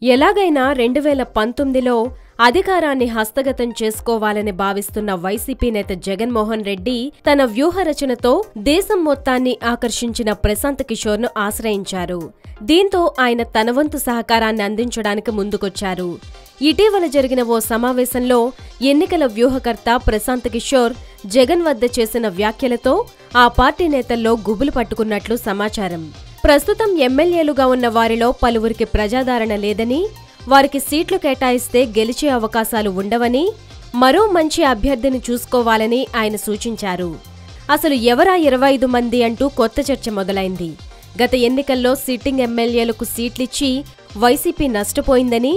ఎలాగైనా 2019లో అధికారాన్ని హస్తగతం చేసుకోవాలని భావిస్తున్న వైసీపీ నేత జగన్మోహన్ రెడ్డి తన వ్యూహరచనతో దేశం మొత్తాన్ని ఆకర్షించిన ప్రశాంత్ కిషోర్ను ఆశ్రయించారు. దీంతో ఆయన తన వంతు సహకారాన్ని అందించడానికి ముందుకొచ్చారు. ఇటీవల జరిగిన ఓ సమావేశంలో ఎన్నికల వ్యూహకర్త ప్రశాంత్ కిషోర్ జగన్ వద్ద చేసిన వ్యాఖ్యలతో ఆ పార్టీ నేతల్లో గుబులు పట్టుకున్నట్లు సమాచారం. ప్రస్తుతం ఎమ్మెల్యేలుగా ఉన్న వారిలో పలువురికి ప్రజాదరణ లేదని, వారికి సీట్లు కేటాయిస్తే గెలిచే అవకాశాలు ఉండవని, మరో మంచి అభ్యర్థిని చూసుకోవాలని ఆయన సూచించారు. అసలు ఎవరా 25 మంది అంటూ కొత్త చర్చ మొదలైంది. గత ఎన్నికల్లో సిట్టింగ్ ఎమ్మెల్యేలకు సీట్లిచ్చి వైసీపీ నష్టపోయిందని,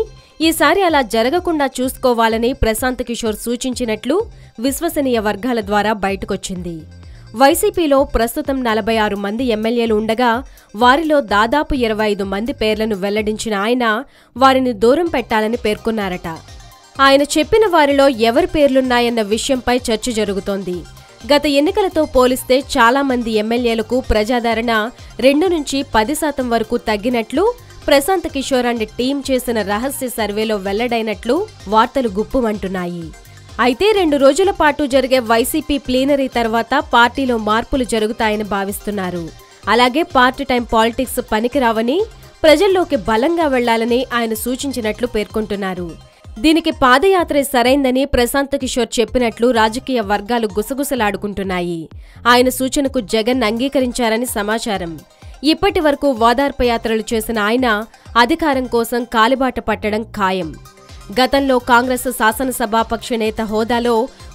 ఈసారి అలా జరగకుండా చూసుకోవాలని ప్రశాంత్ కిషోర్ సూచించినట్లు విశ్వసనీయ వర్గాల ద్వారా బయటకొచ్చింది. వైసీపీలో ప్రస్తుతం 46 మంది ఎమ్మెల్యేలు ఉండగా వారిలో దాదాపు 25 మంది పేర్లను వెల్లడించిన ఆయన వారిని దూరం పెట్టాలని పేర్కొన్నారట. ఆయన చెప్పిన వారిలో ఎవరి పేర్లున్నాయన్న విషయంపై చర్చ జరుగుతోంది. గత ఎన్నికలతో పోలిస్తే చాలా మంది ఎమ్మెల్యేలకు ప్రజాదరణ 2 నుంచి 10% వరకు తగ్గినట్లు ప్రశాంత్ కిషోర్ అండ్ టీం చేసిన రహస్య సర్వేలో వెల్లడైనట్లు వార్తలు గుప్పుమంటున్నాయి. అయితే 2 రోజుల పాటు జరిగే వైసీపీ ప్లీనరీ తర్వాత పార్టీలో మార్పులు జరుగుతాయని భావిస్తున్నారు. అలాగే పార్టీ టైం పాలిటిక్స్ పనికిరావని, ప్రజల్లోకి బలంగా వెళ్లాలని ఆయన సూచించినట్లు పేర్కొంటున్నారు. దీనికి పాదయాత్రే సరైందని ప్రశాంత్ కిషోర్ చెప్పినట్లు రాజకీయ వర్గాలు గుసగుసలాడుకుంటున్నాయి. ఆయన సూచనకు జగన్ అంగీకరించారని సమాచారం. ఇప్పటి వరకు ఓదార్పు యాత్రలు చేసిన ఆయన అధికారం కోసం కాలిబాట పట్టడం ఖాయం. గతంలో కాంగ్రెస్ శాసనసభాపక్ష నేత హోదాలో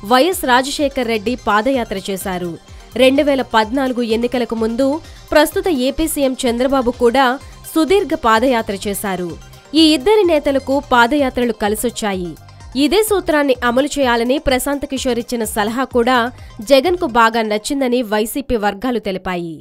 వైఎస్ రాజశేఖర్ రెడ్డి పాదయాత్ర చేశారు. 2014 ఎన్నికలకు ముందు ప్రస్తుత ఏపీ సీఎం చంద్రబాబు కూడా సుదీర్ఘ పాదయాత్ర చేశారు. ఈ ఇద్దరి నేతలకు పాదయాత్రలు కలిసొచ్చాయి. ఇదే సూత్రాన్ని అమలు చేయాలని ప్రశాంత్ కిషోర్ ఇచ్చిన సలహా కూడా జగన్కు బాగా నచ్చిందని వైసీపీ వర్గాలు తెలిపాయి.